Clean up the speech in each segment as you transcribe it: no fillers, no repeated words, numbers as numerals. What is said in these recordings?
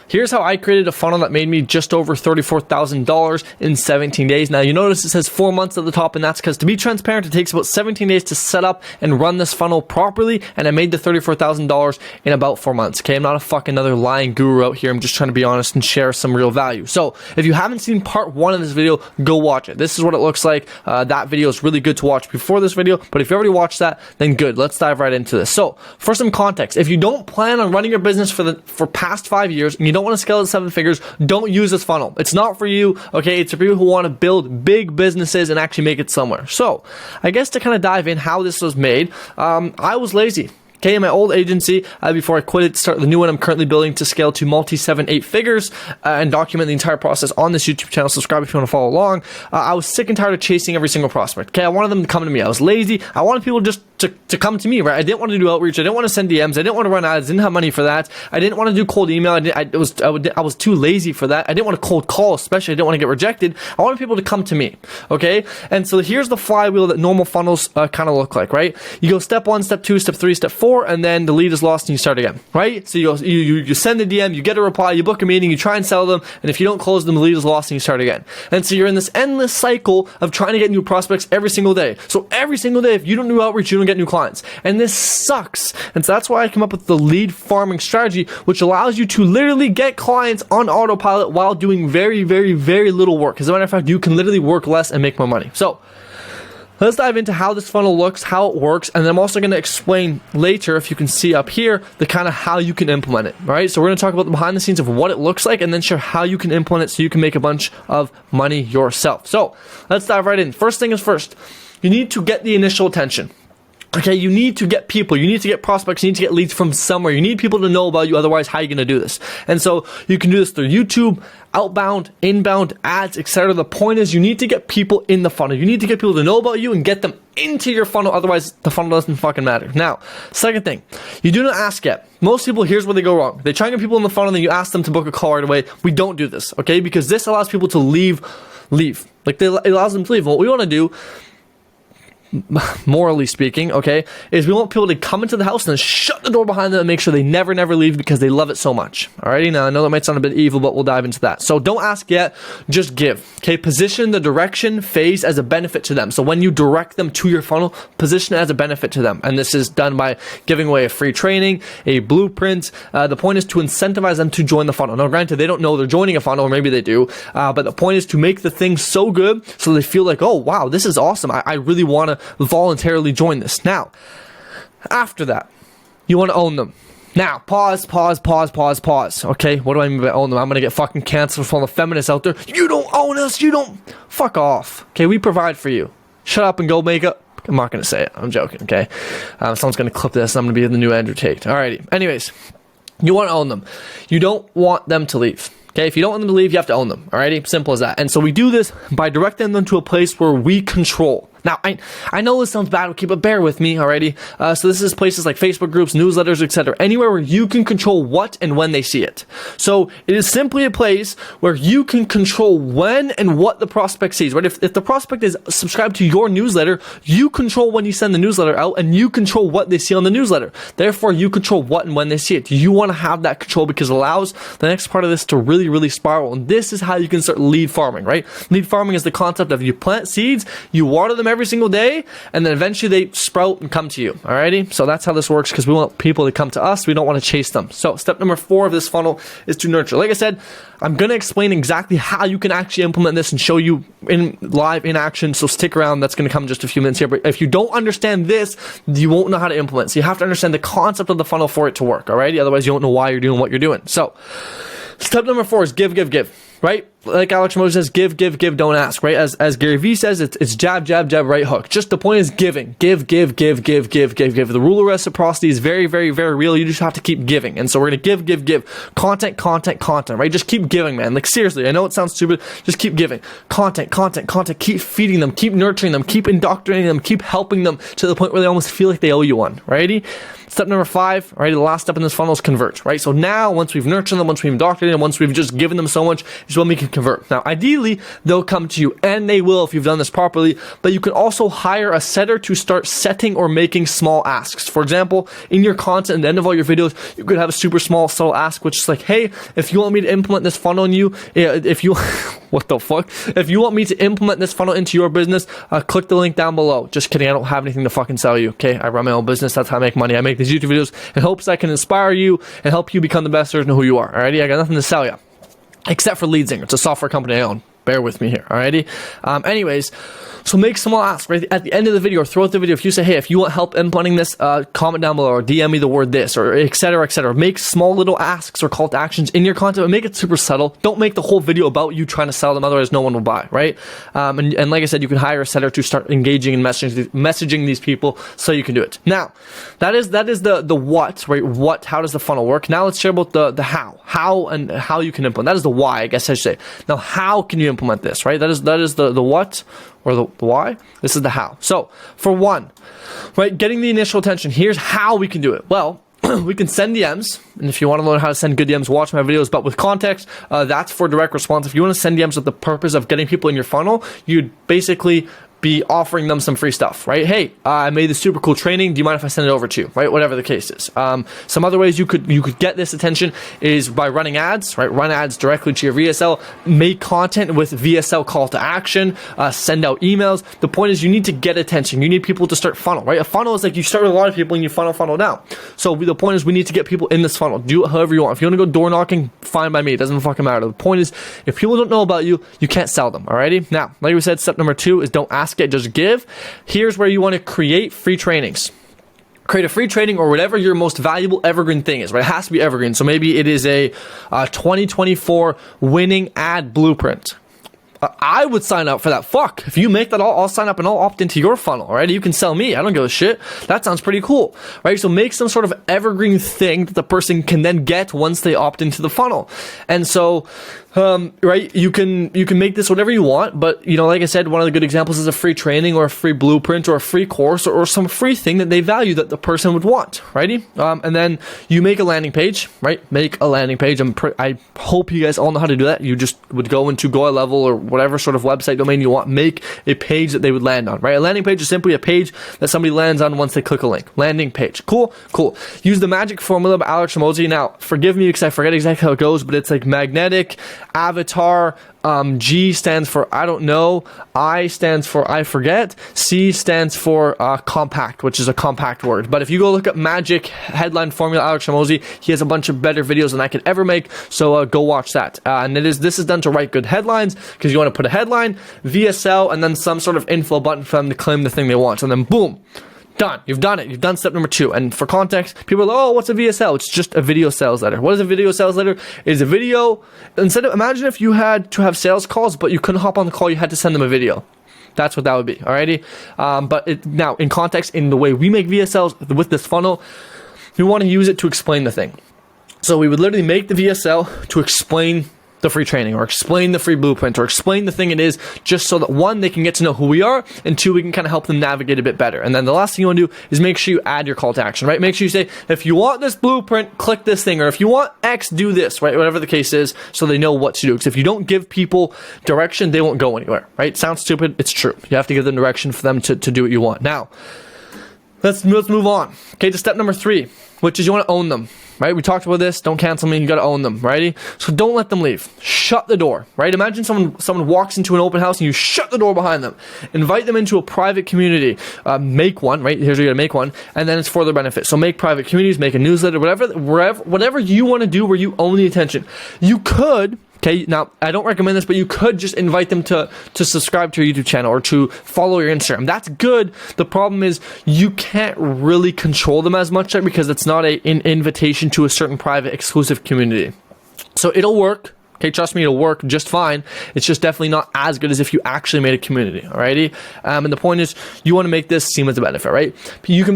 here's how I created a funnel that made me just over $34,000 in 17 days. Now you notice it says 4 months at the top, and that's because, to be transparent, it takes about 17 days to set up and run this funnel properly, and I made the $34,000 in about 4 months. Okay, I'm not a fucking another lying guru out here. I'm just trying to be honest and share some real value. So if you haven't seen part 1 of this video, go watch it. This is what it looks like. That video is really good to watch before this video, but if you already watched that, then good. Let's dive right into this. So for some context, if you don't plan on running your business for past 5 years and you don't want to scale to 7 figures, don't use this funnel. It's not for you, okay? It's for people who want to build big businesses and actually make it somewhere. So I guess to kind of dive in how this was made, I was lazy. Okay, in my old agency, before I quit it to start the new one I'm currently building to scale to multi 7, 8 figures and document the entire process on this YouTube channel. Subscribe if you want to follow along. I was sick and tired of chasing every single prospect. Okay, I wanted them to come to me. I was lazy. I wanted people just to come to me, right? I didn't want to do outreach. I didn't want to send DMs. I didn't want to run ads. I didn't have money for that. I didn't want to do cold email. I was too lazy for that. I didn't want to cold call, especially. I didn't want to get rejected. I wanted people to come to me, okay? And so here's the flywheel that normal funnels kind of look like, right? You go step 1, step 2, step 3, step 4, and then the lead is lost and you start again, right? So you send the DM, you get a reply, you book a meeting, you try and sell them, and if you don't close them, the lead is lost and you start again. And so you're in this endless cycle of trying to get new prospects every single day. So every single day, if you don't do outreach, you don't get new clients. And this sucks. And so that's why I came up with the lead farming strategy, which allows you to literally get clients on autopilot while doing very, very, very little work. As a matter of fact, you can literally work less and make more money. So let's dive into how this funnel looks, how it works, and then I'm also going to explain later, if you can see up here, the kind of how you can implement it, right? So we're going to talk about the behind the scenes of what it looks like and then share how you can implement it so you can make a bunch of money yourself. So let's dive right in. First thing is first, you need to get the initial attention. Okay, you need to get people, you need to get prospects, you need to get leads from somewhere. You need people to know about you, otherwise how are you going to do this? And so you can do this through YouTube, outbound, inbound, ads, etc. The point is you need to get people in the funnel. You need to get people to know about you and get them into your funnel, otherwise the funnel doesn't fucking matter. Now, second thing, you do not ask yet. Most people, here's where they go wrong. They try and get people in the funnel and then you ask them to book a call right away. We don't do this, okay? Because this allows people to leave. Like it allows them to leave. What we want to do, morally speaking, okay, is we want people to come into the house and then shut the door behind them and make sure they never leave because they love it so much. Alrighty, now I know that might sound a bit evil, but we'll dive into that. So don't ask yet, just give. Okay, position the direction phase as a benefit to them. So when you direct them to your funnel, position it as a benefit to them. And this is done by giving away a free training, a blueprint. The point is to incentivize them to join the funnel. Now, granted, they don't know they're joining a funnel, or maybe they do, but the point is to make the thing so good so they feel like, oh wow, this is awesome. I really want to voluntarily join this. Now, after that, you want to own them. Now, pause. Okay, what do I mean by own them? I'm going to get fucking canceled from the feminists out there. You don't own us. You don't. Fuck off. Okay, we provide for you. Shut up and go make up. I'm not going to say it. I'm joking, okay? Someone's going to clip this and I'm going to be the new Andrew Tate. Alrighty. Anyways, you want to own them. You don't want them to leave. Okay, if you don't want them to leave, you have to own them. Alrighty, simple as that. And so we do this by directing them to a place where we control. Now, I know this sounds bad, okay, but bear with me, alrighty? So this is places like Facebook groups, newsletters, etc. Anywhere where you can control what and when they see it. So it is simply a place where you can control when and what the prospect sees, right? If the prospect is subscribed to your newsletter, you control when you send the newsletter out and you control what they see on the newsletter. Therefore, you control what and when they see it. You want to have that control because it allows the next part of this to really, really spiral. And this is how you can start lead farming, right? Lead farming is the concept of you plant seeds, you water them every single day, and then eventually they sprout and come to you. Alrighty, so that's how this works because we want people to come to us. We don't want to chase them. So step number 4 of this funnel is to nurture. Like I said, I'm going to explain exactly how you can actually implement this and show you in live in action. So stick around. That's going to come in just a few minutes here. But if you don't understand this, you won't know how to implement. So you have to understand the concept of the funnel for it to work. Alrighty, otherwise you don't know why you're doing what you're doing. So step number 4 is give. Right? Like Alex Moses says, give, don't ask, right? As Gary Vee says, it's jab, right hook. Just the point is giving. Give. The rule of reciprocity is very, very, very real. You just have to keep giving. And so we're going to give. Content, right? Just keep giving, man. Like seriously, I know it sounds stupid. Just keep giving. Content. Keep feeding them, keep nurturing them, keep indoctrinating them, keep helping them to the point where they almost feel like they owe you one, righty? Step number 5, right? The last step in this funnel is convert, right? So now, once we've nurtured them, once we've indoctrinated them, once we've just given them so much, is when we can convert. Now, ideally, they'll come to you, and they will if you've done this properly, but you can also hire a setter to start setting or making small asks. For example, in your content, at the end of all your videos, you could have a super small, subtle ask, which is like, hey, if you want me to implement this funnel in you, if you, what the fuck? If you want me to implement this funnel into your business, click the link down below. Just kidding, I don't have anything to fucking sell you, okay? I run my own business, that's how I make money. I make these YouTube videos in hopes I can inspire you and help you become the best version of who you are, alrighty? I got nothing to sell you, except for Leadsinger. It's a software company I own. Bear with me here, alrighty? Anyways, so make small asks, right? At the end of the video or throughout the video, if you say, hey, if you want help implementing this, comment down below or DM me the word this, or et cetera, et cetera. Make small little asks or call to actions in your content, but make it super subtle. Don't make the whole video about you trying to sell them, otherwise no one will buy, right? And like I said, you can hire a setter to start engaging and messaging these people so you can do it. Now, that is the what, right? How does the funnel work? Now let's share about the how and how you can implement. That is the why, I guess I should say. Now, how can you implement this, right? That is the what or the why. This is the how. So for one, right, getting the initial attention, here's how we can do it. Well, we can send DMs, and if you want to learn how to send good DMs, watch my videos, but with context, that's for direct response. If you want to send DMs with the purpose of getting people in your funnel, you'd basically be offering them some free stuff, right? Hey, I made this super cool training. Do you mind if I send it over to you, right? Whatever the case is. Some other ways you could get this attention is by running ads, right? Run ads directly to your VSL. Make content with VSL call to action. Send out emails. The point is you need to get attention. You need people to start funnel, right? A funnel is like you start with a lot of people and you funnel down. So the point is we need to get people in this funnel. Do it however you want. If you want to go door knocking, fine by me. It doesn't fucking matter. The point is if people don't know about you, you can't sell them, alrighty? Now, like we said, step number 2 is don't ask it, just give. Here's where you want to create free trainings. Create a free training or whatever your most valuable evergreen thing is, right? It has to be evergreen. So maybe it is a 2024 winning ad blueprint. I would sign up for that. Fuck. If you make that, I'll sign up and I'll opt into your funnel, right? You can sell me. I don't give a shit. That sounds pretty cool, right? So make some sort of evergreen thing that the person can then get once they opt into the funnel. And so, right, you can make this whatever you want, but you know, like I said, one of the good examples is a free training or a free blueprint or a free course or some free thing that they value that the person would want, righty? And then you make a landing page, right? Make a landing page. I hope you guys all know how to do that. You just would go into Go Level or whatever sort of website domain you want, make a page that they would land on, right? A landing page is simply a page that somebody lands on once they click a link. Landing page. Cool. Use the magic formula by Alex Hormozi. Now, forgive me because I forget exactly how it goes, but it's like magnetic, avatar, G stands for I don't know, I stands for I forget, C stands for compact, which is a compact word. But if you go look up magic headline formula Alex Hormozi, he has a bunch of better videos than I could ever make, so go watch that. And this is done to write good headlines, because you want to put a headline, VSL, and then some sort of info button for them to claim the thing they want. So then boom, done. You've done it. You've done step number 2. And for context, people are like, oh, what's a VSL? It's just a video sales letter. What is a video sales letter? It's a video. Imagine if you had to have sales calls, but you couldn't hop on the call. You had to send them a video. That's what that would be. Alrighty. But now in context, in the way we make VSLs with this funnel, we want to use it to explain the thing. So we would literally make the VSL to explain the free training or explain the free blueprint or explain the thing it is, just so that 1, they can get to know who we are, and 2, we can kind of help them navigate a bit better. And then the last thing you want to do is make sure you add your call to action, right? Make sure you say, if you want this blueprint, click this thing, or if you want X, do this, right? Whatever the case is, so they know what to do. Because if you don't give people direction, they won't go anywhere, right? Sounds stupid, it's true. You have to give them direction for them to do what you want. Now, let's move on, okay, to step number 3, which is you want to own them. Right, we talked about this. Don't cancel me. You got to own them, righty? So don't let them leave. Shut the door, right? Imagine someone walks into an open house and you shut the door behind them. Invite them into a private community. Make one, right? Here's where you got to make one, and then it's for their benefit. So make private communities, make a newsletter, whatever you want to do where you own the attention. You could. Okay, now I don't recommend this, but you could just invite them to subscribe to your YouTube channel or to follow your Instagram. That's good. The problem is you can't really control them as much because it's not an invitation to a certain private exclusive community. So it'll work. Okay, trust me, it'll work just fine. It's just definitely not as good as if you actually made a community, alrighty? And the point is, you want to make this seem as a benefit, right? You can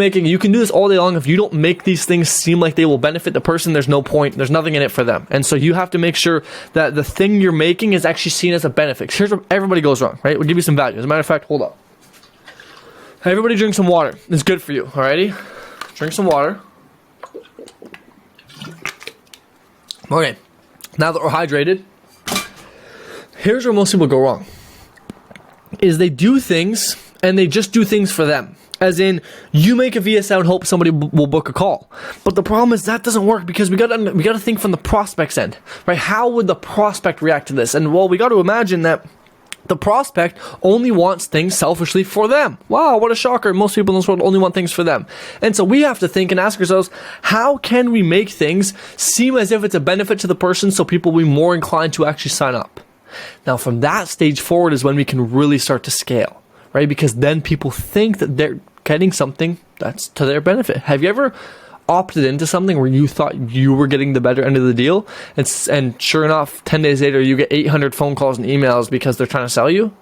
do this all day long. If you don't make these things seem like they will benefit the person, there's no point. There's nothing in it for them. And so you have to make sure that the thing you're making is actually seen as a benefit. Here's where everybody goes wrong, right? We'll give you some value. As a matter of fact, hold up. Everybody drink some water. It's good for you, alrighty? Drink some water. Okay, now that we're hydrated, here's where most people go wrong. Is they do things and they just do things for them. As in, you make a VSL and hope somebody will book a call. But the problem is that doesn't work because we got to think from the prospect's end, right? How would the prospect react to this? And well, we got to imagine that the prospect only wants things selfishly for them. Wow, what a shocker. Most people in this world only want things for them. And so we have to think and ask ourselves, how can we make things seem as if it's a benefit to the person so people will be more inclined to actually sign up? Now, from that stage forward is when we can really start to scale, right? Because then people think that they're getting something that's to their benefit. Have you ever opted into something where you thought you were getting the better end of the deal, and sure enough, 10 days later, you get 800 phone calls and emails because they're trying to sell you?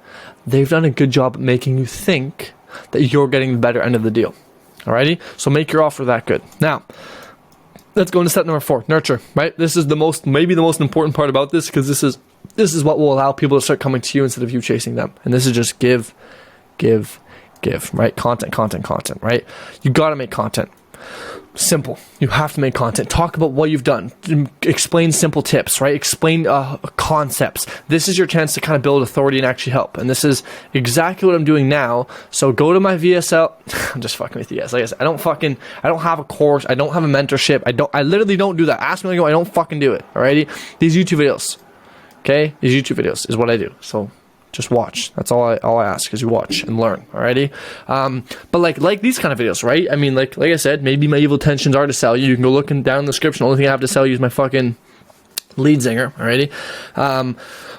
They've done a good job at making you think that you're getting the better end of the deal. Alrighty? So make your offer that good. Now, let's go into step number 4, nurture, right? This is maybe the most important part about this, because this is what will allow people to start coming to you instead of you chasing them. And this is just give, right? Content, right? You got to make content. Simple. You have to make content. Talk about what you've done. Explain simple tips, right? Explain concepts. This is your chance to kind of build authority and actually help. And this is exactly what I'm doing now. So go to my VSL. I'm just fucking with you guys. Like I said, I don't have a course. I don't have a mentorship. I literally don't do that. Ask me, I don't fucking do it. Alrighty? These YouTube videos. Okay? These YouTube videos is what I do. So just watch. That's all I ask is you watch and learn. Alrighty. But like these kind of videos, right? I mean, like I said, maybe my evil intentions are to sell you. You can go looking down in the description. The only thing I have to sell you is my fucking lead singer. Alrighty.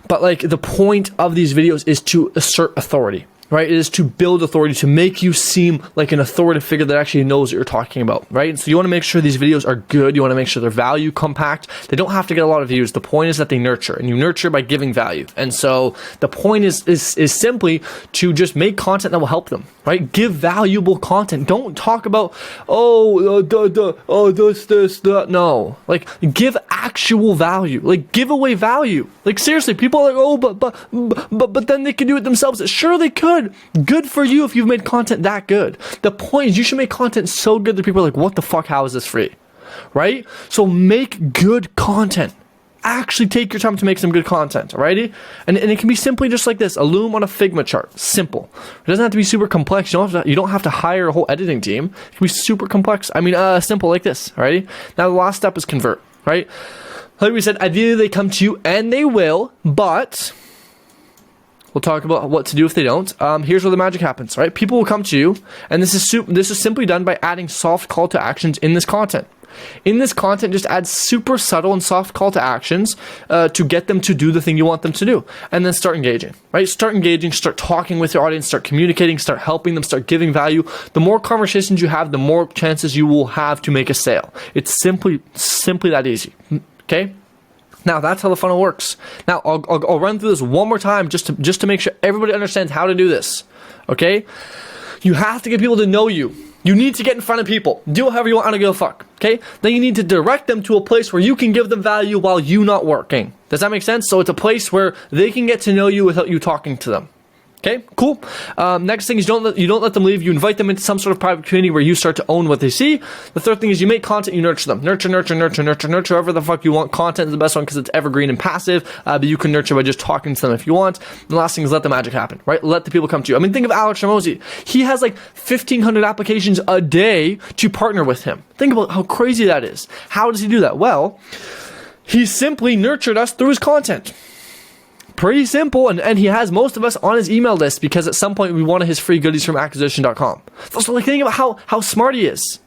But like the point of these videos is to assert authority. Right? It is to build authority, to make you seem like an authoritative figure that actually knows what you're talking about, right? And so you want to make sure these videos are good. You want to make sure they're value compact. They don't have to get a lot of views. The point is that they nurture, and you nurture by giving value. And so the point is simply to just make content that will help them, right? Give valuable content. Don't talk about, this. No. Like, give actual value. Like, give away value. Like, seriously, people are like, but then they can do it themselves. Sure, they could. Good for you if you've made content that good. The point is you should make content so good that people are like, what the fuck, how is this free? Right? So make good content. Actually take your time to make some good content, alrighty? And it can be simply just like this, a loom on a Figma chart. Simple. It doesn't have to be super complex. You don't have to hire a whole editing team. It can be super complex. I mean, simple like this, alrighty? Now the last step is convert, right? Like we said, ideally they come to you, and they will, but we'll talk about what to do if they don't. Here's where the magic happens, right? People will come to you, and this is simply done by adding soft call to actions in this content. In this content, just add super subtle and soft call to actions to get them to do the thing you want them to do. And then start engaging, right? Start engaging, start talking with your audience, start communicating, start helping them, start giving value. The more conversations you have, the more chances you will have to make a sale. It's simply that easy, okay? Now, that's how the funnel works. Now, I'll run through this one more time just to make sure everybody understands how to do this, okay? You have to get people to know you. You need to get in front of people. Do it however you want. I don't give a fuck, okay? Then you need to direct them to a place where you can give them value while you not working. Does that make sense? So it's a place where they can get to know you without you talking to them. Okay, cool. Next thing is you don't let them leave. You invite them into some sort of private community where you start to own what they see. The third thing is you make content, you nurture them. Nurture, however the fuck you want. Content is the best one because it's evergreen and passive, but you can nurture by just talking to them if you want. And the last thing is let the magic happen, right? Let the people come to you. I mean, think of Alex Ramosi. He has like 1,500 applications a day to partner with him. Think about how crazy that is. How does he do that? Well, he simply nurtured us through his content. Pretty simple, and he has most of us on his email list because at some point we wanted his free goodies from acquisition.com. So like think about how smart he is.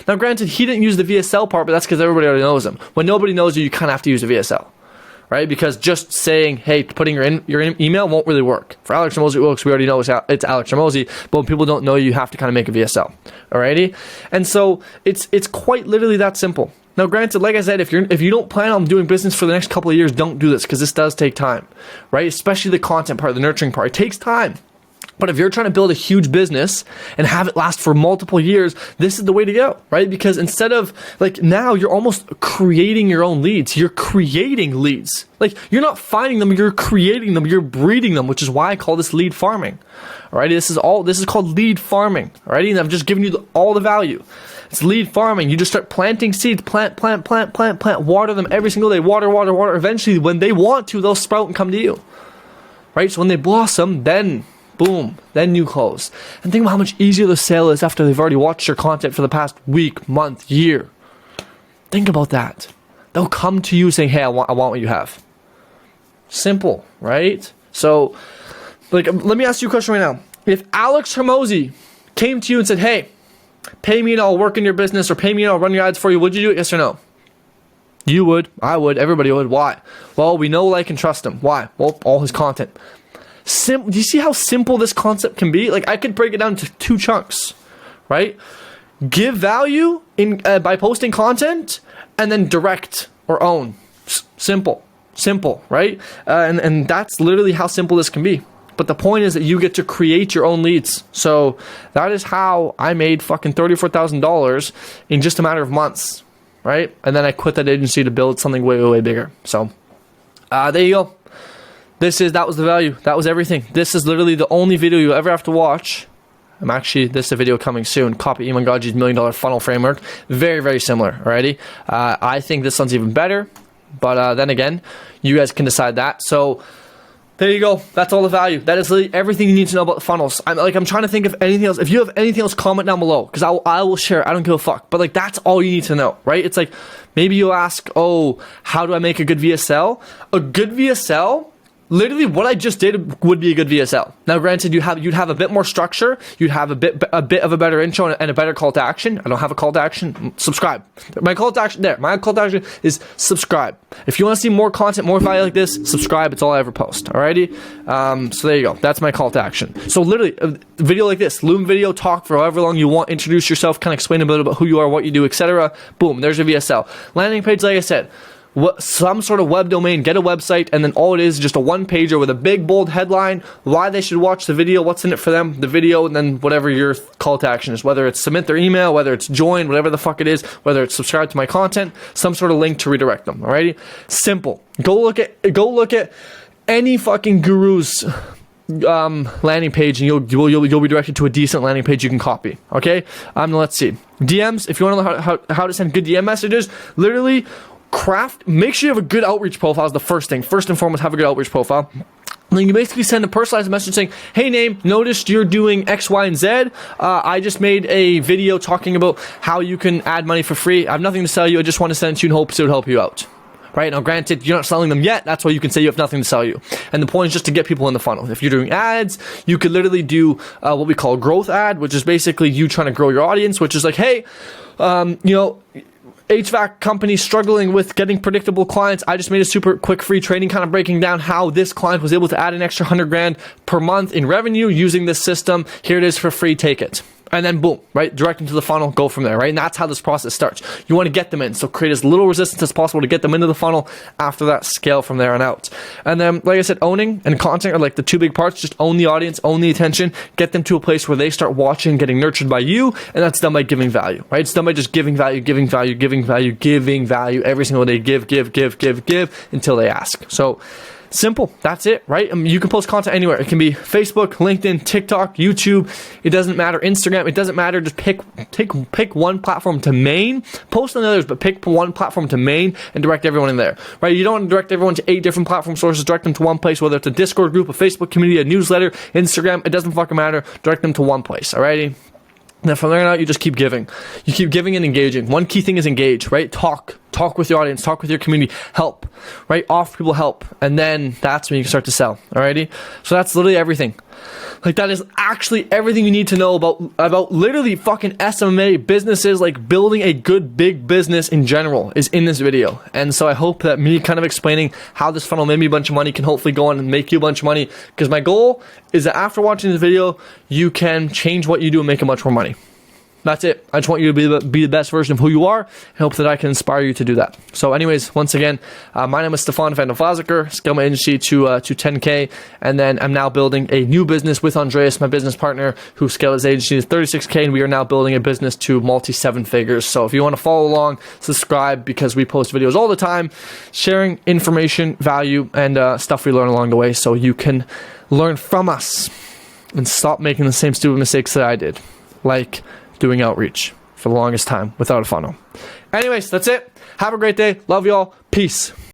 Now granted, he didn't use the VSL part, but that's because everybody already knows him. When nobody knows you, you kind of have to use the VSL, right? Because just saying, hey, putting your email won't really work. For Alex Ramosi, it works. We already know it's Alex Ramosi, but when people don't know you, you have to kind of make a VSL, alrighty? And so it's quite literally that simple. Now, granted, like I said, if you don't plan on doing business for the next couple of years, don't do this because this does take time, right? Especially the content part, the nurturing part. It takes time. But if you're trying to build a huge business and have it last for multiple years, this is the way to go, right? Because instead of like now you're almost creating your own leads. You're creating leads. Like you're not finding them, you're creating them, you're breeding them, which is why I call this lead farming. All right, this is called lead farming. All right, and I'm just giving you all the value. It's lead farming. You just start planting seeds, plant, water them every single day, water. Eventually, when they want to, they'll sprout and come to you. Right? So when they blossom, then boom, then you close. And think about how much easier the sale is after they've already watched your content for the past week, month, year. Think about that. They'll come to you saying, hey, I want what you have. Simple, right? So, like, let me ask you a question right now. If Alex Hermosi came to you and said, hey, pay me and I'll work in your business, or pay me and I'll run your ads for you, would you do it? Yes or no? You would. I would. Everybody would. Why? Well, we know, like, and trust him. Why? Well, all his content. Do you see how simple this concept can be? Like, I could break it down to 2 chunks, right? Give value in by posting content, and then direct or own. Simple, right? And that's literally how simple this can be. But the point is that you get to create your own leads. So that is how I made fucking $34,000 in just a matter of months, right? And then I quit that agency to build something way, way bigger. So there you go. That was the value. That was everything. This is literally the only video you'll ever have to watch. This is a video coming soon. Copy Iman Gaji's $1 Million Funnel Framework. Very, very similar, alrighty? I think this one's even better. But then again, you guys can decide that. So there you go. That's all the value. That is literally everything you need to know about the funnels. I'm trying to think of anything else. If you have anything else, comment down below, because I will share. I don't give a fuck. But like, that's all you need to know, right? It's like, maybe you'll ask, oh, how do I make a good VSL? A good VSL, literally what I just did would be a good VSL. Now, granted, you'd have a bit more structure. You'd have a bit of a better intro and a better call to action. I don't have a call to action. Subscribe. My call to action is subscribe. If you want to see more content, more value like this, subscribe. It's all I ever post. Alrighty. So there you go. That's my call to action. So literally, a video like this, Loom video, talk for however long you want, introduce yourself, kind of explain a bit about who you are, what you do, etc. Boom. There's your VSL. Landing page, like I said. Some sort of web domain, get a website, and then all it is just a one-pager with a big bold headline, why they should watch the video, what's in it for them, the video, and then whatever your call to action is, whether it's submit their email, whether it's join, whatever the fuck it is, whether it's subscribe to my content, some sort of link to redirect them. Alrighty, simple. Go look at any fucking guru's landing page, and you'll be directed to a decent landing page you can copy. Okay, let's see, DMs. If you want to know how to send good DM messages, literally. Make sure you have a good outreach profile is the first thing. First and foremost, have a good outreach profile. And then you basically send a personalized message saying, hey, name, noticed you're doing X, Y, and Z. I just made a video talking about how you can add money for free. I have nothing to sell you. I just want to send it to you in hopes it would help you out. Right? Now, granted, you're not selling them yet. That's why you can say you have nothing to sell you. And the point is just to get people in the funnel. If you're doing ads, you could literally do what we call a growth ad, which is basically you trying to grow your audience, which is like, hey, HVAC company struggling with getting predictable clients. I just made a super quick free training kind of breaking down how this client was able to add an extra $100,000 per month in revenue using this system. Here it is for free, take it. And then boom, right? Direct them to the funnel, go from there, right? And that's how this process starts. You want to get them in. So create as little resistance as possible to get them into the funnel. After that, scale from there on out. And then, like I said, owning and content are like the 2 big parts. Just own the audience, own the attention, get them to a place where they start watching, getting nurtured by you. And that's done by giving value, right? It's done by just giving value every single day. Give until they ask. So simple. That's it, right? You can post content anywhere. It can be Facebook, LinkedIn, TikTok, YouTube. It doesn't matter. Instagram. It doesn't matter. Just pick one platform to main. Post on the others, but pick one platform to main and direct everyone in there, right? You don't want to direct everyone to 8 different platform sources. Direct them to one place, whether it's a Discord group, a Facebook community, a newsletter, Instagram. It doesn't fucking matter. Direct them to one place, alrighty? Then from there on out, you just keep giving. You keep giving and engaging. One key thing is engage, right? Talk with your audience, talk with your community, help, right? Offer people help. And then that's when you can start to sell, alrighty? So that's literally everything. Like, that is actually everything you need to know about literally fucking SMMA businesses, like building a good big business in general, is in this video. And so I hope that me kind of explaining how this funnel made me a bunch of money can hopefully go on and make you a bunch of money, because my goal is that after watching this video, you can change what you do and make much more money. that's it. I just want you to be the best version of who you are, and hope that I can inspire you to do that. So anyways, once again, my name is Stefan van der Vaziker, scaled my agency to 10K, and then I'm now building a new business with Andreas, my business partner, who scaled his agency to 36K, and we are now building a business to multi-seven figures. So if you want to follow along, subscribe, because we post videos all the time, sharing information, value, and stuff we learn along the way, so you can learn from us and stop making the same stupid mistakes that I did, like doing outreach for the longest time without a funnel. Anyways, that's it. Have a great day. Love y'all. Peace.